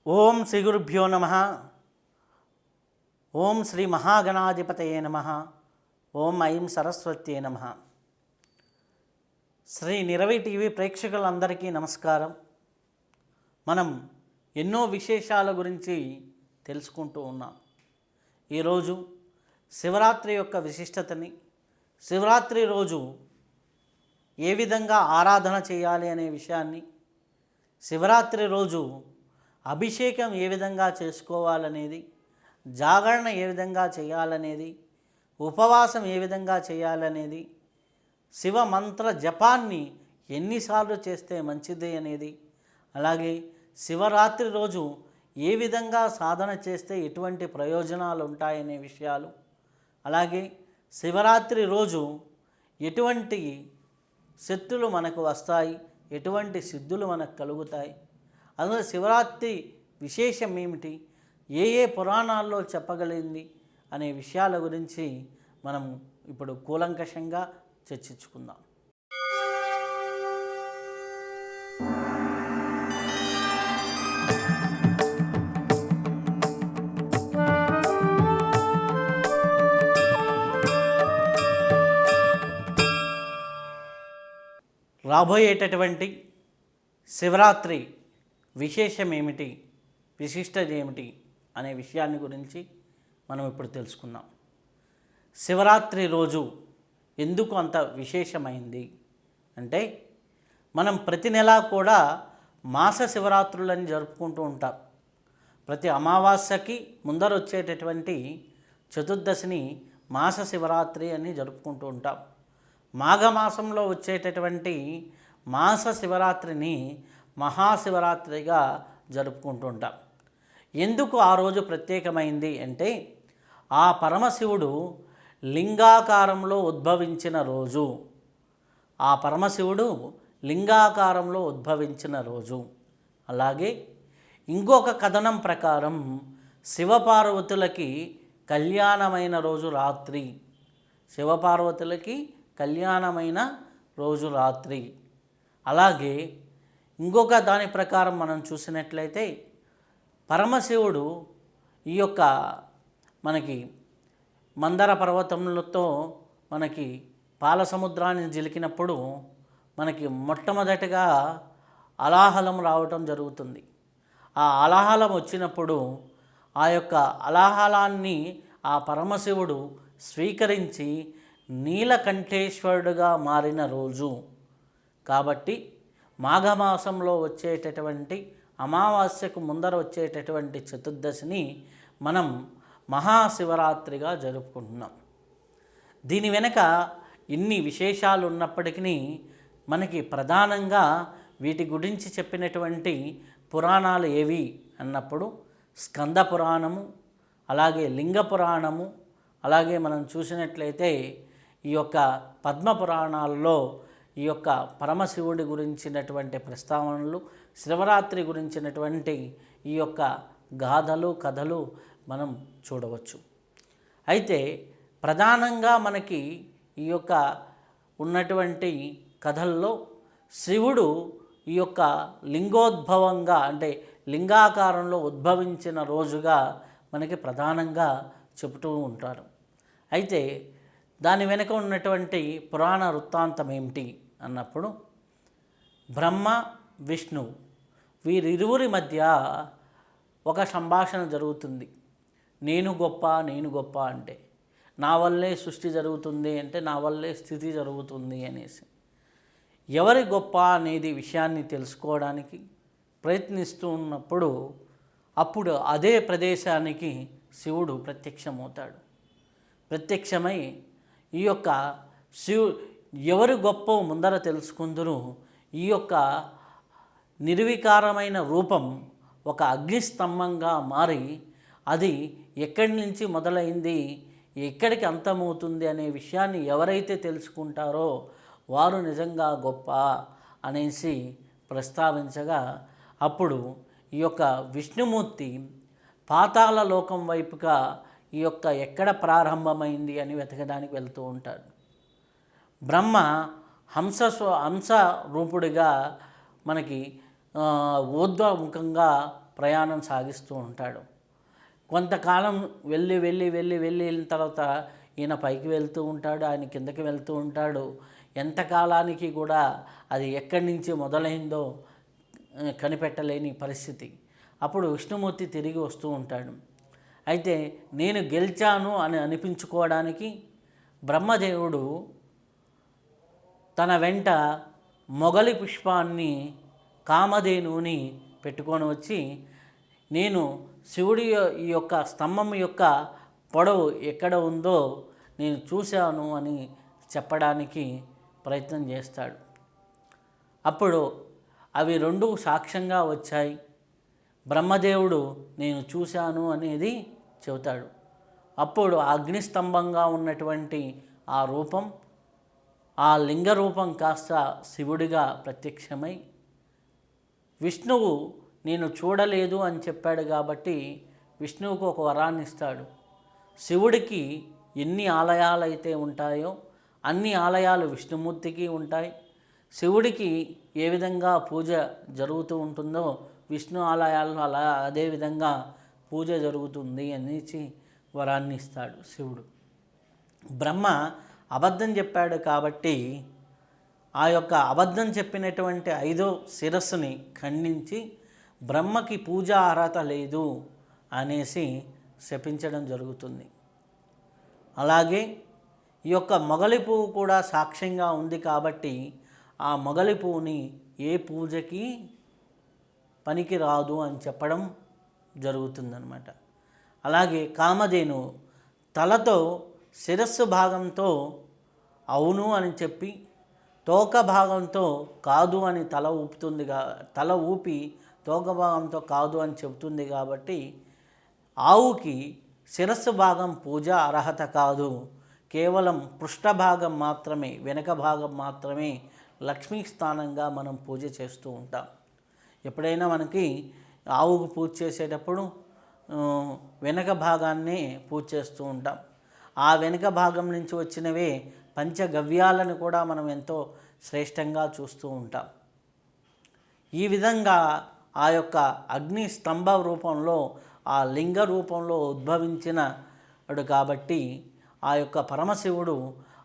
ఓం శ్రీ గురుభ్యో నమ. ఓం శ్రీ మహాగణాధిపతయే నమ. ఓం ఐం సరస్వత్యే నమ. శ్రీ నిరవి టీవీ ప్రేక్షకులందరికీ నమస్కారం. మనం ఎన్నో విశేషాల గురించి తెలుసుకుంటూ ఉన్నాం. ఈరోజు శివరాత్రి యొక్క విశిష్టతని, శివరాత్రి రోజు ఏ విధంగా ఆరాధన చేయాలి అనే విషయాన్ని, శివరాత్రి రోజు అభిషేకం ఏ విధంగా చేసుకోవాలనేది, జాగరణ ఏ విధంగా చేయాలనేది, ఉపవాసం ఏ విధంగా చేయాలనేది, శివ మంత్ర జపాన్ని ఎన్నిసార్లు చేస్తే మంచిది అనేది, అలాగే శివరాత్రి రోజు ఏ విధంగా సాధన చేస్తే ఎటువంటి ప్రయోజనాలు ఉంటాయనే విషయాలు, అలాగే శివరాత్రి రోజు ఎటువంటి శక్తులు మనకు వస్తాయి, ఎటువంటి సిద్ధులు మనకు కలుగుతాయి, అందులో శివరాత్రి విశేషం ఏమిటి, ఏ ఏ పురాణాల్లో చెప్పగలిగింది అనే విషయాల గురించి మనం ఇప్పుడు కూలంకషంగా చర్చించుకుందాం. రాబోయేటటువంటి శివరాత్రి విశేషం ఏమిటి, విశిష్టత ఏమిటి అనే విషయాన్ని గురించి మనం ఇప్పుడు తెలుసుకుందాం. శివరాత్రి రోజు ఎందుకు అంత విశేషమైంది అంటే, మనం ప్రతి నెలా కూడా మాస శివరాత్రులని జరుపుకుంటూ ఉంటాం. ప్రతి అమావాస్యకి ముందర వచ్చేటటువంటి చతుర్దశిని మాస శివరాత్రి అని జరుపుకుంటూ ఉంటాం. మాఘమాసంలో వచ్చేటటువంటి మాస శివరాత్రిని మహాశివరాత్రిగా జరుపుకుంటూ ఉంటాం. ఎందుకు ఆ రోజు ప్రత్యేకమైంది అంటే, ఆ పరమశివుడు లింగాకారంలో ఉద్భవించిన రోజు. ఆ పరమశివుడు లింగాకారంలో ఉద్భవించిన రోజు. అలాగే ఇంకొక కథనం ప్రకారం శివపార్వతులకి కళ్యాణమైన రోజు రాత్రి. శివపార్వతులకి కళ్యాణమైన రోజు రాత్రి. అలాగే ఇంకొక దాని ప్రకారం మనం చూసినట్లయితే, పరమశివుడు ఈ యొక్క మనకి మందర పర్వతములతో మనకి పాల సముద్రాన్ని జిలికినప్పుడు మనకి మొట్టమొదటిగా అలాహలం రావటం జరుగుతుంది. ఆ అలాహలం వచ్చినప్పుడు ఆ యొక్క అలాహలాన్ని ఆ పరమశివుడు స్వీకరించి నీలకంఠేశ్వరుడుగా మారిన రోజు. కాబట్టి మాఘమాసంలో వచ్చేటటువంటి అమావాస్యకు ముందర వచ్చేటటువంటి చతుర్దశిని మనం మహాశివరాత్రిగా జరుపుకుంటున్నాం. దీని వెనక ఇన్ని విశేషాలు ఉన్నప్పటికీ మనకి ప్రధానంగా వీటి గురించి చెప్పినటువంటి పురాణాలు ఏవి అన్నప్పుడు స్కంద పురాణము, అలాగే లింగ పురాణము, అలాగే మనం చూసినట్లయితే ఈ యొక్క పద్మ పురాణాల్లో ఈ యొక్క పరమశివుడి గురించినటువంటి ప్రస్తావనలు, శివరాత్రి గురించినటువంటి ఈ యొక్క గాథలు, కథలు మనం చూడవచ్చు. అయితే ప్రధానంగా మనకి ఈ యొక్క ఉన్నటువంటి కథల్లో శివుడు ఈ యొక్క లింగోద్భవంగా అంటే లింగాకారంలో ఉద్భవించిన రోజుగా మనకి ప్రధానంగా చెబుతూ ఉంటారు. అయితే దాని వెనుక ఉన్నటువంటి పురాణ వృత్తాంతం ఏమిటి అన్నప్పుడు, బ్రహ్మ విష్ణువు వీరిరువురి మధ్య ఒక సంభాషణ జరుగుతుంది. నేను గొప్ప, నేను గొప్ప అంటే, నా వల్లే సృష్టి జరుగుతుంది అంటే, నా వల్లే స్థితి జరుగుతుంది అనేసి ఎవరి గొప్ప అనేది విషయాన్ని తెలుసుకోవడానికి ప్రయత్నిస్తూ ఉన్నప్పుడు, అప్పుడు అదే ప్రదేశానికి శివుడు ప్రత్యక్షమవుతాడు. ప్రత్యక్షమై ఈ యొక్క ఎవరు గొప్ప ముందర తెలుసుకుందరు. ఈ యొక్క నిర్వికారమైన రూపం ఒక అగ్నిస్తంభంగా మారి అది ఎక్కడి నుంచి మొదలైంది, ఎక్కడికి అంతమవుతుంది అనే విషయాన్ని ఎవరైతే తెలుసుకుంటారో వారు నిజంగా గొప్ప అనేసి ప్రస్తావించగా, అప్పుడు ఈ యొక్క విష్ణుమూర్తి పాతాళ లోకం వైపుగా ఈ యొక్క ఎక్కడ ప్రారంభమైంది అని వెతకడానికి వెళ్తూ ఉంటాడు. బ్రహ్మ హంస రూపుడిగా మనకి ఊర్ధ్వముఖంగా ప్రయాణం సాగిస్తూ ఉంటాడు. కొంతకాలం వెళ్ళిన తర్వాత ఈయన పైకి వెళ్తూ ఉంటాడు, ఆయన కిందకి వెళ్తూ ఉంటాడు. ఎంతకాలానికి కూడా అది ఎక్కడి నుంచి మొదలైందో కనిపెట్టలేని పరిస్థితి. అప్పుడు విష్ణుమూర్తి తిరిగి వస్తూ ఉంటాడు. అయితే నేను గెలిచాను అని అనిపించుకోవడానికి బ్రహ్మదేవుడు తన వెంట మొగలి పుష్పాన్ని కామధేనువుని పెట్టుకొని వచ్చి, నేను శివుడి ఈ యొక్క స్తంభం యొక్క పొడవు ఎక్కడ ఉందో నేను చూశాను అని చెప్పడానికి ప్రయత్నం చేస్తాడు. అప్పుడు అవి రెండు సాక్ష్యంగా వచ్చాయి. బ్రహ్మదేవుడు నేను చూశాను అనేది చెబుతాడు. అప్పుడు అగ్నిస్తంభంగా ఉన్నటువంటి ఆ రూపం, ఆ లింగ రూపం కాస్త శివుడిగా ప్రత్యక్షమై, విష్ణువు నేను చూడలేదు అని చెప్పాడు కాబట్టి విష్ణువుకు ఒక వరాన్ని ఇస్తాడు. శివుడికి ఎన్ని ఆలయాలు అయితే ఉంటాయో అన్ని ఆలయాలు విష్ణుమూర్తికి ఉంటాయి. శివుడికి ఏ విధంగా పూజ జరుగుతూ ఉంటుందో విష్ణు ఆలయాల్లో అలా అదేవిధంగా పూజ జరుగుతుంది అనేసి వరాన్ని ఇస్తాడు శివుడు. బ్రహ్మ అబద్ధం చెప్పాడు కాబట్టి ఆ యొక్క అబద్ధం చెప్పినటువంటి 5వ శిరస్సుని ఖండించి బ్రహ్మకి పూజా అర్హత లేదు అనేసి శపించడం జరుగుతుంది. అలాగే ఈ యొక్క మొగలి పువ్వు కూడా సాక్ష్యంగా ఉంది కాబట్టి ఆ మొగలి పువ్వుని ఏ పూజకి పనికి రాదు అని చెప్పడం జరుగుతుందన్నమాట. అలాగే కామధేను తలతో శిరస్సు భాగంతో అవును అని చెప్పి తోక భాగంతో కాదు అని తల ఊపి తోక భాగంతో కాదు అని చెబుతుంది కాబట్టి ఆవుకి శిరస్సు భాగం పూజ అర్హత కాదు, కేవలం పృష్ఠభాగం మాత్రమే, వెనక భాగం మాత్రమే లక్ష్మీ స్థానంగా మనం పూజ చేస్తూ ఉంటాం. ఎప్పుడైనా మనకి ఆవుకు పూజ చేసేటప్పుడు వెనక భాగాన్ని పూజ చేస్తూ ఉంటాం. ఆ వెనుక భాగం నుంచి వచ్చినవే పంచగవ్యాలను కూడా మనం ఎంతో శ్రేష్టంగా చూస్తూ ఉంటాం. ఈ విధంగా ఆ యొక్క అగ్ని స్తంభ రూపంలో ఆ లింగ రూపంలో ఉద్భవించినడు కాబట్టి ఆ యొక్క పరమశివుడు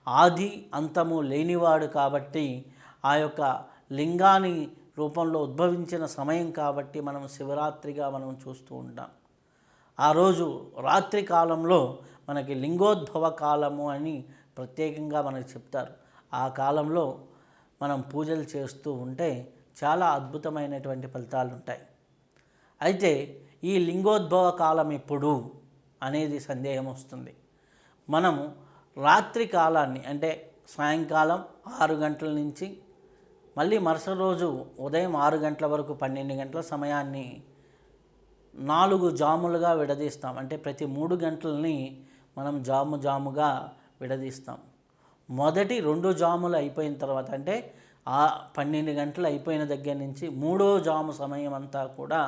ఆది అంతము లేనివాడు కాబట్టి ఆ యొక్క లింగాని రూపంలో ఉద్భవించిన సమయం కాబట్టి మనం శివరాత్రిగా మనం చూస్తూ ఉంటాం. ఆ రోజు రాత్రి కాలంలో మనకి లింగోద్భవ కాలము అని ప్రత్యేకంగా మనకు చెప్తారు. ఆ కాలంలో మనం పూజలు చేస్తూ ఉంటే చాలా అద్భుతమైనటువంటి ఫలితాలు ఉంటాయి. అయితే ఈ లింగోద్భవ కాలం ఎప్పుడు అనేది సందేహం వస్తుంది. మనము రాత్రి కాలాన్ని అంటే సాయంకాలం 6 గంటల నుంచి మళ్ళీ మరుసటి రోజు ఉదయం 6 గంటల వరకు 12 గంటల సమయాన్ని 4 జాములుగా విడదీస్తాం. అంటే ప్రతి 3 గంటలని మనం జాముగా విడదీస్తాం. మొదటి 2 జాములు అయిపోయిన తర్వాత అంటే ఆ 12 గంటలు అయిపోయిన దగ్గర నుంచి 3వ జాము సమయం అంతా కూడా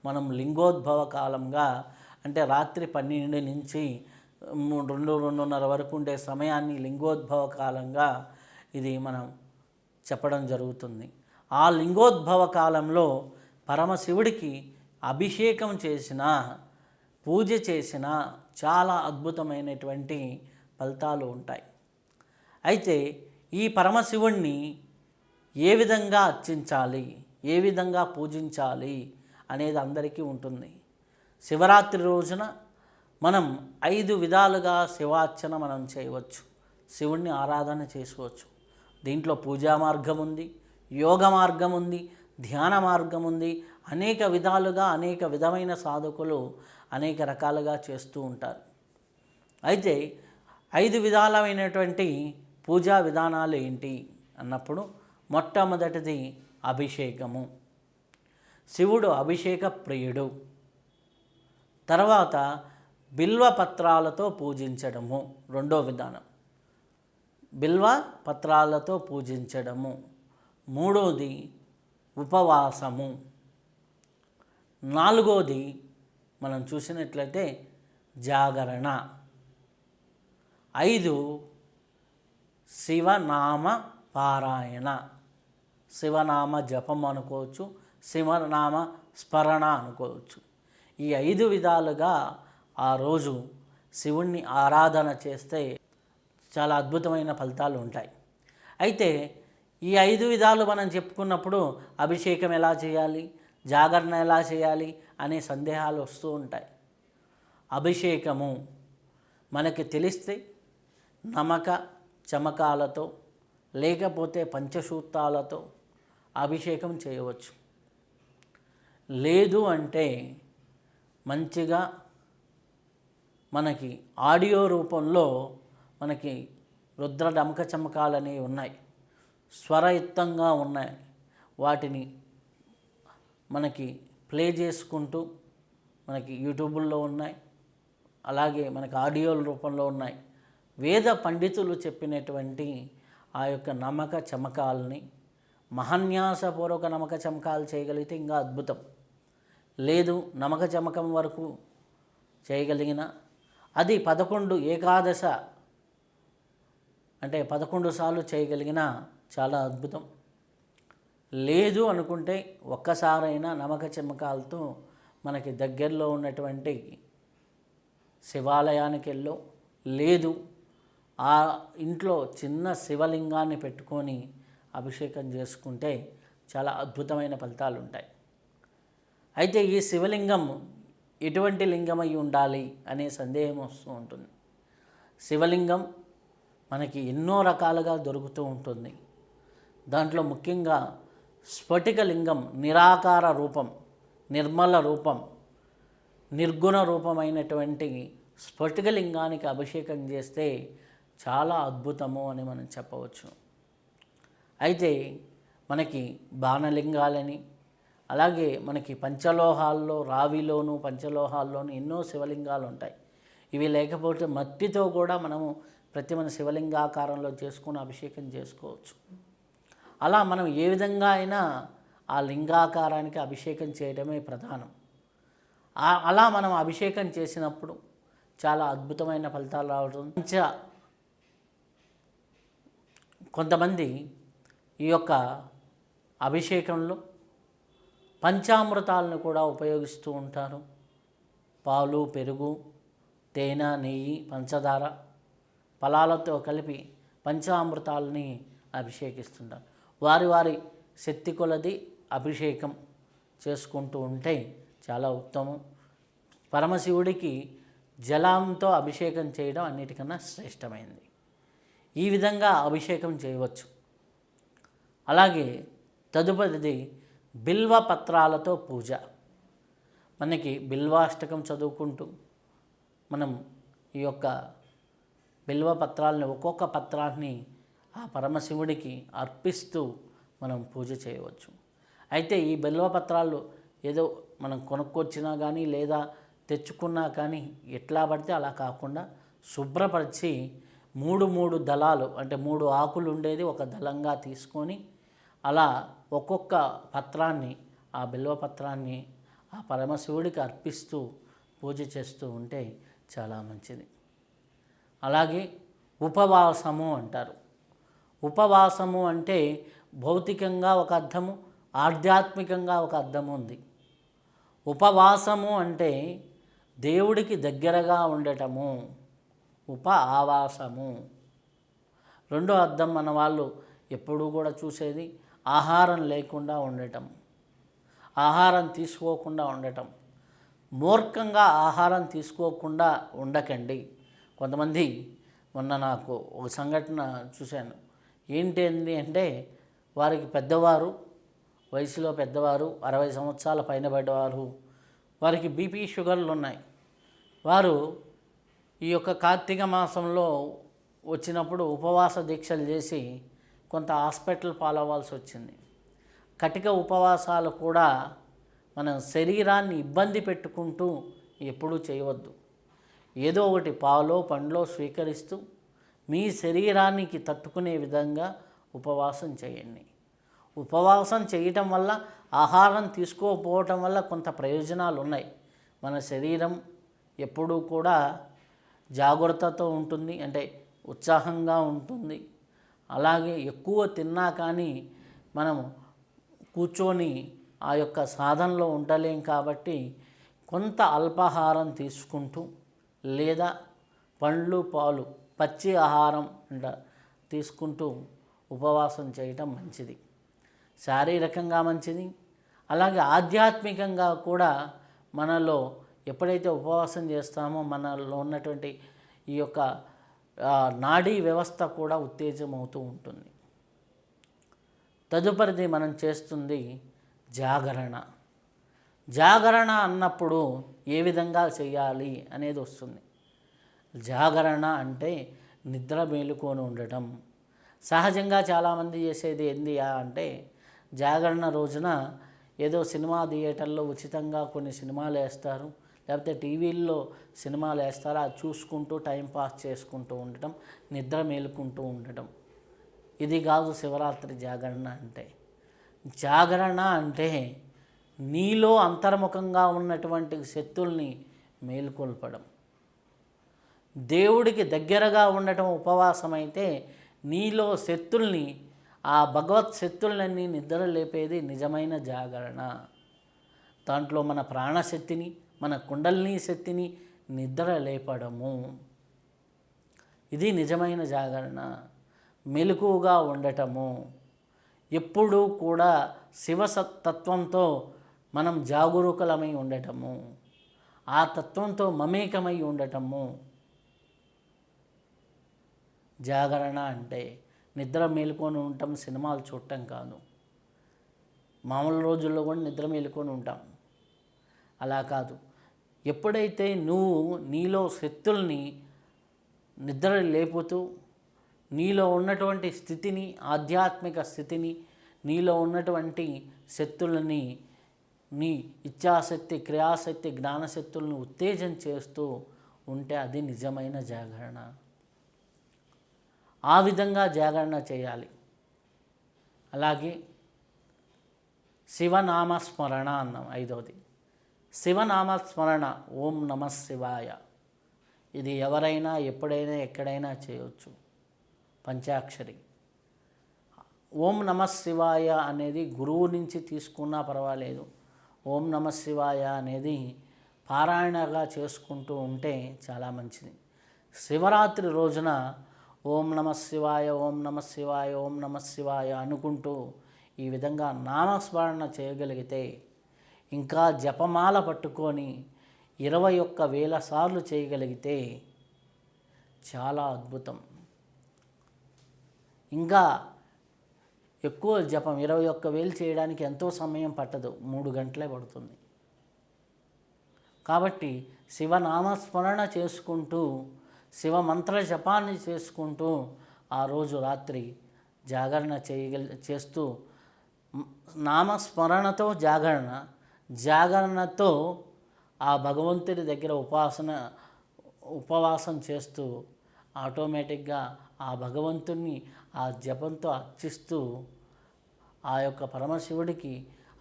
మనం లింగోద్భవ కాలంగా, అంటే రాత్రి 12 నుంచి 2-2:30 వరకు ఉండే సమయాన్ని లింగోద్భవ కాలంగా ఇది మనం చెప్పడం జరుగుతుంది. ఆ లింగోద్భవ కాలంలో పరమశివుడికి అభిషేకం చేసిన, పూజ చేసిన చాలా అద్భుతమైనటువంటి ఫలితాలు ఉంటాయి. అయితే ఈ పరమశివుణ్ణి ఏ విధంగా అర్చించాలి, ఏ విధంగా పూజించాలి అనేది అందరికీ ఉంటుంది. శివరాత్రి రోజున మనం 5 విధాలుగా శివార్చన మనం చేయవచ్చు, శివుణ్ణి ఆరాధన చేసుకోవచ్చు. దీంట్లో పూజా మార్గం ఉంది, యోగ మార్గం ఉంది, ధ్యాన మార్గం ఉంది. అనేక విధాలుగా అనేక విధమైన సాధకులు అనేక రకాలుగా చేస్తూ ఉంటారు. అయితే 5 విధాలమైనటువంటి పూజా విధానాలు ఏంటి అన్నప్పుడు మొట్టమొదటిది అభిషేకము. శివుడు అభిషేక ప్రియుడు. తర్వాత బిల్వ పత్రాలతో పూజించడము రెండో విధానం, బిల్వ పత్రాలతో పూజించడము. మూడోది ఉపవాసము. నాలుగోది మనం చూసినట్లయితే జాగరణ. 5 శివనామ పారాయణ, శివనామ జపం అనుకోవచ్చు, శివనామ స్మరణ అనుకోవచ్చు. ఈ 5 విధాలుగా ఆ రోజు శివుణ్ణి ఆరాధన చేస్తే చాలా అద్భుతమైన ఫలితాలు ఉంటాయి. అయితే ఈ 5 విధాలు మనం చెప్పుకున్నప్పుడు అభిషేకం ఎలా చేయాలి, జాగరణ ఎలా చేయాలి అనే సందేహాలు వస్తూ ఉంటాయి. అభిషేకము మనకి తెలిస్తే నమక చమకాలతో లేకపోతే పంచసూత్రాలతో అభిషేకం చేయవచ్చు. లేదు అంటే మంచిగా మనకి ఆడియో రూపంలో మనకి రుద్ర డమక చమకాలనేవి ఉన్నాయి, స్వరయుక్తంగా ఉన్నాయి. వాటిని మనకి ప్లే చేసుకుంటూ మనకి యూట్యూబుల్లో ఉన్నాయి, అలాగే మనకి ఆడియోల రూపంలో ఉన్నాయి. వేద పండితులు చెప్పినటువంటి ఆ యొక్క నమక చమకాలని మహాన్యాసపూర్వక నమక చమకాలు చేయగలిగితే ఇంకా అద్భుతం. లేదు నమక చమకం వరకు చేయగలిగిన అది 11 ఏకాదశ అంటే 11 సార్లు చేయగలిగిన చాలా అద్భుతం. లేదు అనుకుంటే ఒక్కసారైనా నమక చమకాలతో మనకి దగ్గరలో ఉన్నటువంటి శివాలయానికి వెళ్ళు, లేదు ఆ ఇంట్లో చిన్న శివలింగాన్ని పెట్టుకొని అభిషేకం చేసుకుంటే చాలా అద్భుతమైన ఫలితాలు ఉంటాయి. అయితే ఈ శివలింగం ఎటువంటి లింగం అయి ఉండాలి అనే సందేహం వస్తూ ఉంటుంది. శివలింగం మనకి ఎన్నో రకాలుగా దొరుకుతూ ఉంటుంది. దాంట్లో ముఖ్యంగా స్ఫటిక లింగం, నిరాకార రూపం, నిర్మల రూపం, నిర్గుణ రూపమైనటువంటి స్ఫటిక లింగానికి అభిషేకం చేస్తే చాలా అద్భుతము అని మనం చెప్పవచ్చు. అయితే మనకి బాణలింగాలని, అలాగే మనకి పంచలోహాల్లో రావిలోను పంచలోహాల్లోనూ ఎన్నో శివలింగాలు ఉంటాయి. ఇవి లేకపోతే మట్టితో కూడా మనము ప్రతిమను శివలింగాకారంలో చేసుకుని అభిషేకం చేసుకోవచ్చు. అలా మనం ఏ విధంగా అయినా ఆ లింగాకారానికి అభిషేకం చేయడమే ప్రధానం. అలా మనం అభిషేకం చేసినప్పుడు చాలా అద్భుతమైన ఫలితాలు రావడం. కొంతమంది ఈ యొక్క అభిషేకంలో పంచామృతాలను కూడా ఉపయోగిస్తూ ఉంటారు. పాలు, పెరుగు, తేనె, నెయ్యి, పంచదార, ఫలాలతో కలిపి పంచామృతాలని అభిషేకిస్తుంటారు. వారి వారి శక్తి కొలది అభిషేకం చేసుకుంటూ ఉంటే చాలా ఉత్తమం. పరమశివుడికి జలంతో అభిషేకం చేయడం అన్నిటికన్నా శ్రేష్టమైంది. ఈ విధంగా అభిషేకం చేయవచ్చు. అలాగే తదుపరిది బిల్వ పత్రాలతో పూజ. మనకి బిల్వాష్టకం చదువుకుంటూ మనం ఈ యొక్క బిల్వ పత్రాలని ఒక్కొక్క పత్రాన్ని ఆ పరమశివుడికి అర్పిస్తూ మనం పూజ చేయవచ్చు. అయితే ఈ బిల్వ పత్రాలు ఏదో మనం కొనుక్కొచ్చినా కానీ లేదా తెచ్చుకున్నా కానీ ఎట్లా పడితే అలా కాకుండా శుభ్రపరిచి 3 దళాలు అంటే 3 ఆకులు ఉండేది ఒక దళంగా తీసుకొని అలా ఒక్కొక్క పత్రాన్ని ఆ బిల్వ పత్రాన్ని ఆ పరమశివుడికి అర్పిస్తూ పూజ చేస్తూ ఉంటే చాలా మంచిది. అలాగే ఉపవాసము అంటారు. ఉపవాసము అంటే భౌతికంగా ఒక అర్థము, ఆధ్యాత్మికంగా ఒక అర్థము ఉంది. ఉపవాసము అంటే దేవుడికి దగ్గరగా ఉండటము, ఆవాసము. రెండో అర్థం మన వాళ్ళు ఎప్పుడూ కూడా చూసేది ఆహారం లేకుండా ఉండటం, ఆహారం తీసుకోకుండా ఉండటం. మూర్ఖంగా ఆహారం తీసుకోకుండా ఉండకండి. కొంతమంది మొన్న నాకు ఒక సంఘటన చూశాను. ఏంటి అంటే వారికి పెద్దవారు, వయసులో పెద్దవారు, 60 సంవత్సరాల పైన పడ్డవారు, వారికి బీపీ షుగర్లు ఉన్నాయి. వారు ఈ యొక్క కార్తీక మాసంలో వచ్చినప్పుడు ఉపవాస దీక్షలు చేసి కొంత హాస్పిటల్ పాలవ్వాల్సి వచ్చింది. కటిక ఉపవాసాలు కూడా మనం శరీరాన్ని ఇబ్బంది పెట్టుకుంటూ ఎప్పుడూ చేయవద్దు. ఏదో ఒకటి పాలో పండ్లో స్వీకరిస్తూ మీ శరీరానికి తట్టుకునే విధంగా ఉపవాసం చేయండి. ఉపవాసం చేయటం వల్ల, ఆహారం తీసుకోకపోవటం వల్ల కొంత ప్రయోజనాలు ఉన్నాయి. మన శరీరం ఎప్పుడూ కూడా జాగ్రత్తతో ఉంటుంది, అంటే ఉత్సాహంగా ఉంటుంది. అలాగే ఎక్కువ తిన్నా కానీ మనం కూర్చొని ఆ యొక్క సాధనలో ఉండలేం కాబట్టి కొంత అల్పాహారం తీసుకుంటూ లేదా పండ్లు పాలు పచ్చి ఆహారం తీసుకుంటూ ఉపవాసం చేయటం మంచిది. శారీరకంగా మంచిది, అలాగే ఆధ్యాత్మికంగా కూడా మనలో ఎప్పుడైతే ఉపవాసం చేస్తామో మనలో ఉన్నటువంటి ఈ యొక్క నాడీ వ్యవస్థ కూడా ఉత్తేజమవుతూ ఉంటుంది. తదుపరిది మనం చేస్తుంది జాగరణ. జాగరణ అన్నప్పుడు ఏ విధంగా చేయాలి అనేది వస్తుంది. జాగరణ అంటే నిద్ర మేలుకొని ఉండటం. సహజంగా చాలామంది చేసేది ఏంది అంటే జాగరణ రోజున ఏదో సినిమా థియేటర్లో ఉచితంగా కొన్ని సినిమాలు వేస్తారు, లేకపోతే టీవీల్లో సినిమాలు వేస్తారు, అది చూసుకుంటూ టైంపాస్ చేసుకుంటూ ఉండటం, నిద్ర మేలుకుంటూ ఉండటం. ఇది కాదు శివరాత్రి జాగరణ అంటే. జాగరణ అంటే నీలో అంతర్ముఖంగా ఉన్నటువంటి శక్తుల్ని మేలుకొల్పడం. దేవుడికి దగ్గరగా ఉండటం ఉపవాసం అయితే నీలో శక్తుల్ని, ఆ భగవత్ శక్తులన్నీ నిద్ర లేపేది నిజమైన జాగరణ. దాంట్లో మన ప్రాణశక్తిని, మన కుండలిని శక్తిని నిద్ర లేపడము, ఇది నిజమైన జాగరణ. మెలకువగా ఉండటము, ఎప్పుడూ కూడా శివతత్వంతో మనం జాగరూకులమై ఉండటము, ఆ తత్వంతో మమేకమై ఉండటము జాగరణ అంటే. నిద్ర మేలుకొని ఉండటం సినిమాలు చూడటం కాదు. మామూలు రోజుల్లో కూడా నిద్ర మేలుకొని ఉంటాం, అలా కాదు. ఎప్పుడైతే నువ్వు నీలో శక్తుల్ని నిద్ర లేపుతూ నీలో ఉన్నటువంటి స్థితిని, ఆధ్యాత్మిక స్థితిని, నీలో ఉన్నటువంటి శక్తులని, నీ ఇచ్ఛాశక్తి, క్రియాశక్తి, జ్ఞానశక్తులను ఉత్తేజం చేస్తూ ఉంటే అది నిజమైన జాగరణ. ఆ విధంగా జాగరణ చేయాలి. అలాగే శివనామస్మరణ అన్నాం. 5వది శివనామస్మరణ, ఓం నమః శివాయ. ఇది ఎవరైనా ఎప్పుడైనా ఎక్కడైనా చేయవచ్చు. పంచాక్షరి. ఓం నమః శివాయ అనేది గురువు నుంచి తీసుకున్నా పర్వాలేదు. ఓం నమః శివాయ అనేది పారాయణగా చేసుకుంటూ ఉంటే చాలా మంచిది. శివరాత్రి రోజున ఓం నమః శివాయ, ఓం నమః శివాయ, ఓం నమః శివాయ అనుకుంటూ ఈ విధంగా నామస్మరణ చేయగలిగితే, ఇంకా జపమాల పట్టుకొని 21,000 సార్లు చేయగలిగితే చాలా అద్భుతం. ఇంకా ఎక్కువ జపం 21,000 చేయడానికి ఎంతో సమయం పట్టదు, 3 గంటలే పడుతుంది. కాబట్టి శివనామస్మరణ చేసుకుంటూ, శివమంత్ర జపాన్ని చేసుకుంటూ ఆ రోజు రాత్రి జాగరణ చేస్తూ, నామస్మరణతో జాగరణ, జాగరణతో ఆ భగవంతుడి దగ్గర ఉపవాసం చేస్తూ ఆటోమేటిక్గా ఆ భగవంతుణ్ణి ఆ జపంతో అర్చిస్తూ ఆ యొక్క పరమశివుడికి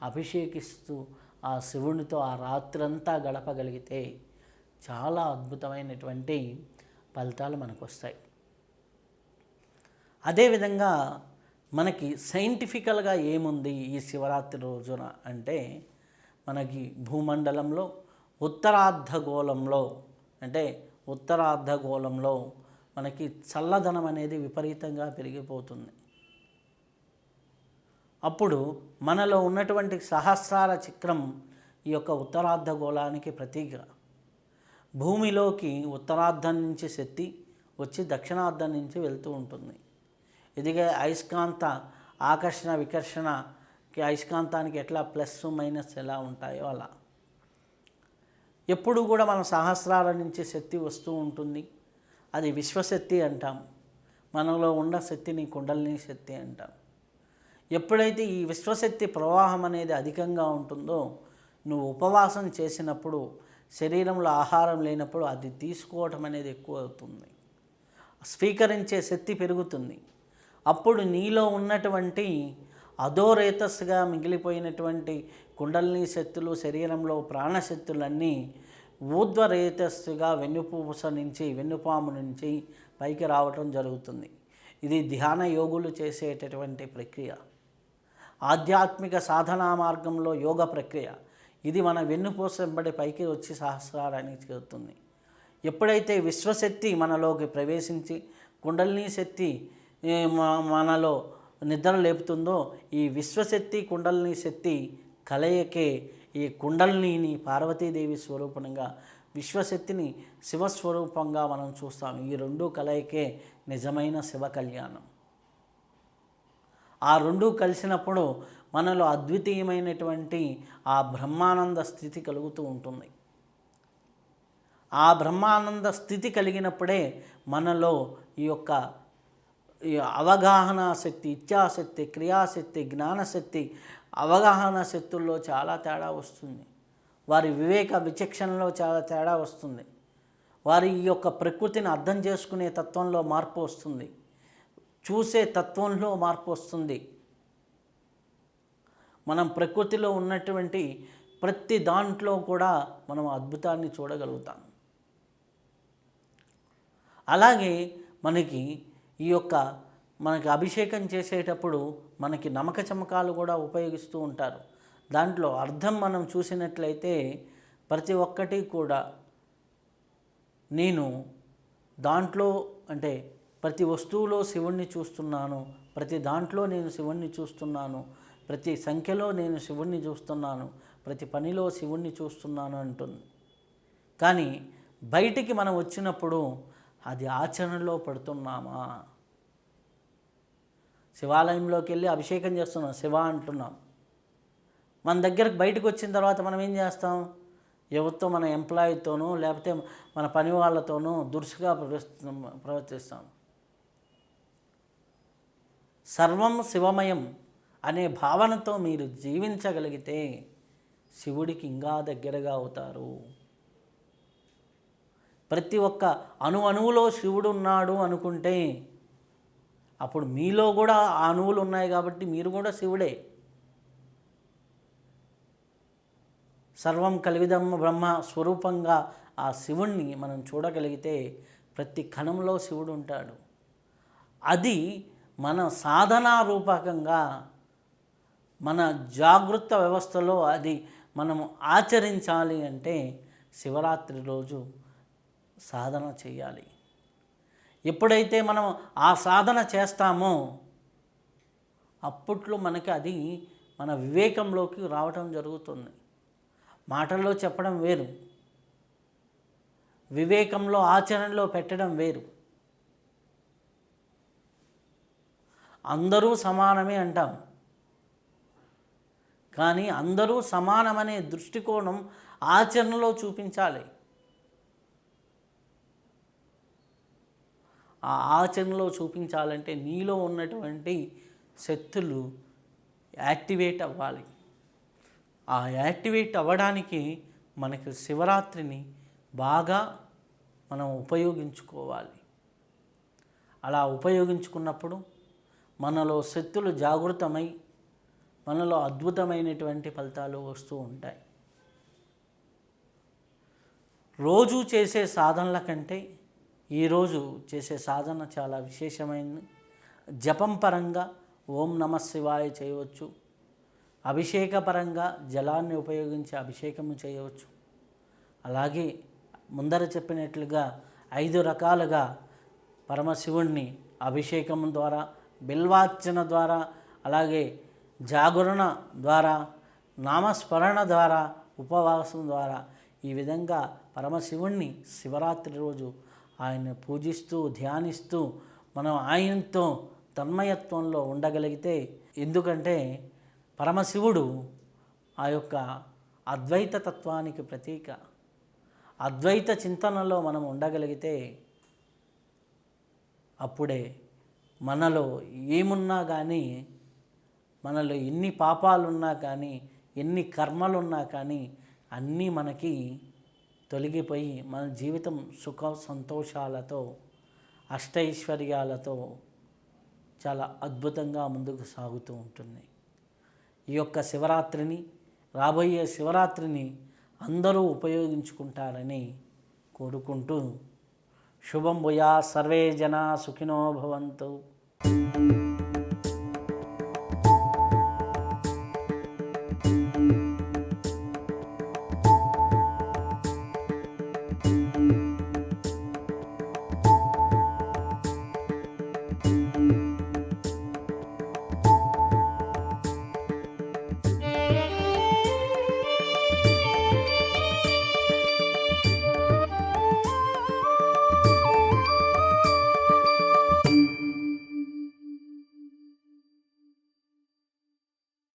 అభిషేకిస్తూ ఆ శివునితో ఆ రాత్రంతా గడపగలిగితే చాలా అద్భుతమైనటువంటి ఫలితాలు మనకు వస్తాయి. అదేవిధంగా మనకి సైంటిఫికల్గా ఏముంది ఈ శివరాత్రి రోజున అంటే, మనకి భూమండలంలో ఉత్తరార్ధగోళంలో మనకి చల్లదనం అనేది విపరీతంగా పెరిగిపోతుంది. అప్పుడు మనలో ఉన్నటువంటి సహస్రార చక్రం ఈ యొక్క ఉత్తరార్ధగోళానికి ప్రతీక. భూమిలోకి ఉత్తరార్ధం నుంచి శక్తి వచ్చి దక్షిణార్ధం నుంచి వెళ్తూ ఉంటుంది. ఇదిగే అయస్కాంత ఆకర్షణ వికర్షణకి, అయస్కాంతానికి ఎట్లా ప్లస్ మైనస్ ఎలా ఉంటాయో అలా ఎప్పుడు కూడా మన సహస్రాల నుంచి శక్తి వస్తూ ఉంటుంది. అది విశ్వశక్తి అంటాం. మనలో ఉన్న శక్తిని కుండలిని శక్తి అంటాం. ఎప్పుడైతే ఈ విశ్వశక్తి ప్రవాహం అనేది అధికంగా ఉంటుందో, నువ్వు ఉపవాసం చేసినప్పుడు, శరీరంలో ఆహారం లేనప్పుడు అది తీసుకోవటం అనేది ఎక్కువ అవుతుంది. స్వీకరించే శక్తి పెరుగుతుంది. అప్పుడు నీలో ఉన్నటువంటి అధోరేతస్సుగా మిగిలిపోయినటువంటి కుండలిని శక్తులు, శరీరంలో ప్రాణశక్తులన్నీ ఊర్ధ్వరేతస్సుగా వెన్నుపాము నుంచి పైకి రావటం జరుగుతుంది. ఇది ధ్యాన యోగులు చేసేటటువంటి ప్రక్రియ. ఆధ్యాత్మిక సాధనా మార్గంలో యోగ ప్రక్రియ. ఇది మన వెన్నుపూస వెంబడి పైకి వచ్చి సహస్రారానికి చేరుతుంది. ఎప్పుడైతే విశ్వశక్తి మనలోకి ప్రవేశించి కుండలిని శక్తి మనలో నిద్ర లేపుతుందో, ఈ విశ్వశక్తి కుండలిని శక్తి కలయికే ఈ కుండలిని పార్వతీదేవి స్వరూపంగా, విశ్వశక్తిని శివస్వరూపంగా మనం చూస్తాం. ఈ రెండు కలయికే నిజమైన శివ కళ్యాణం. ఆ రెండు కలిసినప్పుడు మనలో అద్వితీయమైనటువంటి ఆ బ్రహ్మానంద స్థితి కలుగుతూ ఉంటుంది. ఆ బ్రహ్మానంద స్థితి కలిగినప్పుడే మనలో ఈ యొక్క అవగాహన శక్తి, ఇచ్ఛాశక్తి, క్రియాశక్తి, జ్ఞానశక్తి, అవగాహన శక్తుల్లో చాలా తేడా వస్తుంది. వారి వివేక విచక్షణలో చాలా తేడా వస్తుంది. వారి ఈ యొక్క ప్రకృతిని అర్థం చేసుకునే తత్వంలో మార్పు వస్తుంది. చూసే తత్వంలో మార్పు వస్తుంది. మనం ప్రకృతిలో ఉన్నటువంటి ప్రతి దాంట్లో కూడా మనం అద్భుతాన్ని చూడగలుగుతాం. అలాగే మనకి ఈ యొక్క మనకి అభిషేకం చేసేటప్పుడు మనకి నమక చమకాలు కూడా ఉపయోగిస్తూ ఉంటారు. దాంట్లో అర్థం మనం చూసినట్లయితే ప్రతి ఒక్కటి కూడా నేను దాంట్లో అంటే ప్రతి వస్తువులో శివుణ్ణి చూస్తున్నాను, ప్రతి దాంట్లో నేను శివుణ్ణి చూస్తున్నాను, ప్రతి సంఖ్యలో నేను శివుణ్ణి చూస్తున్నాను, ప్రతి పనిలో శివుణ్ణి చూస్తున్నాను అంటుంది. కానీ బయటికి మనం వచ్చినప్పుడు అది ఆచరణలో పడుతున్నామా? శివాలయంలోకి వెళ్ళి అభిషేకం చేస్తున్నాం, శివ అంటున్నాం. మన దగ్గరకు బయటకు వచ్చిన తర్వాత మనం ఏం చేస్తాం? ఎవరితో, మన ఎంప్లాయీతోనో లేకపోతే మన పని వాళ్ళతోనో దురుసుగా ప్రవర్తిస్తాం. సర్వం శివమయం అనే భావనతో మీరు జీవించగలిగితే శివుడికి ఇంకా దగ్గరగా అవుతారు. ప్రతి ఒక్క అణువులో శివుడు ఉన్నాడు అనుకుంటే అప్పుడు మీలో కూడా ఆ అణువులు ఉన్నాయి కాబట్టి మీరు కూడా శివుడే. సర్వం కలివిదం బ్రహ్మ స్వరూపంగా ఆ శివుణ్ణి మనం చూడగలిగితే ప్రతి కణంలో శివుడు ఉంటాడు. అది మన సాధనా రూపకంగా మన జాగృత వ్యవస్థలో అది మనము ఆచరించాలి అంటే శివరాత్రి రోజు సాధన చేయాలి. ఎప్పుడైతే మనం ఆ సాధన చేస్తామో అప్పట్లో మనకి అది మన వివేకంలోకి రావటం జరుగుతుంది. మాటల్లో చెప్పడం వేరు, వివేకంలో ఆచరణలో పెట్టడం వేరు. అందరూ సమానమే అంటాం, కానీ అందరూ సమానమనే దృష్టికోణం ఆచరణలో చూపించాలి. ఆ ఆచరణలో చూపించాలంటే నీలో ఉన్నటువంటి శక్తులు యాక్టివేట్ అవ్వాలి. ఆ యాక్టివేట్ అవ్వడానికి మనకి శివరాత్రిని బాగా మనం ఉపయోగించుకోవాలి. అలా ఉపయోగించుకున్నప్పుడు మనలో శక్తులు జాగృతమై మనలో అద్భుతమైనటువంటి ఫలితాలు వస్తూ ఉంటాయి. రోజు చేసే సాధనల కంటే ఈరోజు చేసే సాధన చాలా విశేషమైనది. జపం పరంగా ఓం నమః శివాయ చేయవచ్చు, అభిషేకపరంగా జలాన్ని ఉపయోగించి అభిషేకము చేయవచ్చు. అలాగే ముందర చెప్పినట్లుగా 5 రకాలుగా పరమశివుణ్ణి అభిషేకం ద్వారా, బిల్వార్చన ద్వారా, అలాగే జాగరణ ద్వారా, నామస్మరణ ద్వారా, ఉపవాసం ద్వారా ఈ విధంగా పరమశివుణ్ణి శివరాత్రి రోజు ఆయన్ని పూజిస్తూ ధ్యానిస్తూ మనం ఆయనతో తన్మయత్వంలో ఉండగలిగితే, ఎందుకంటే పరమశివుడు ఆ యొక్క అద్వైత తత్వానికి ప్రతీక. అద్వైత చింతనలో మనం ఉండగలిగితే అప్పుడే మనలో ఏమున్నా కానీ, మనలో ఎన్ని పాపాలున్నా కానీ, ఎన్ని కర్మలున్నా కానీ అన్నీ మనకి తొలగిపోయి మన జీవితం సుఖ సంతోషాలతో అష్టైశ్వర్యాలతో చాలా అద్భుతంగా ముందుకు సాగుతూ ఉంటుంది. ఈ యొక్క శివరాత్రిని, రాబోయే శివరాత్రిని అందరూ ఉపయోగించుకుంటారని కోరుకుంటూ శుభం భూయా, సర్వే జనా సుఖినో భవంతు.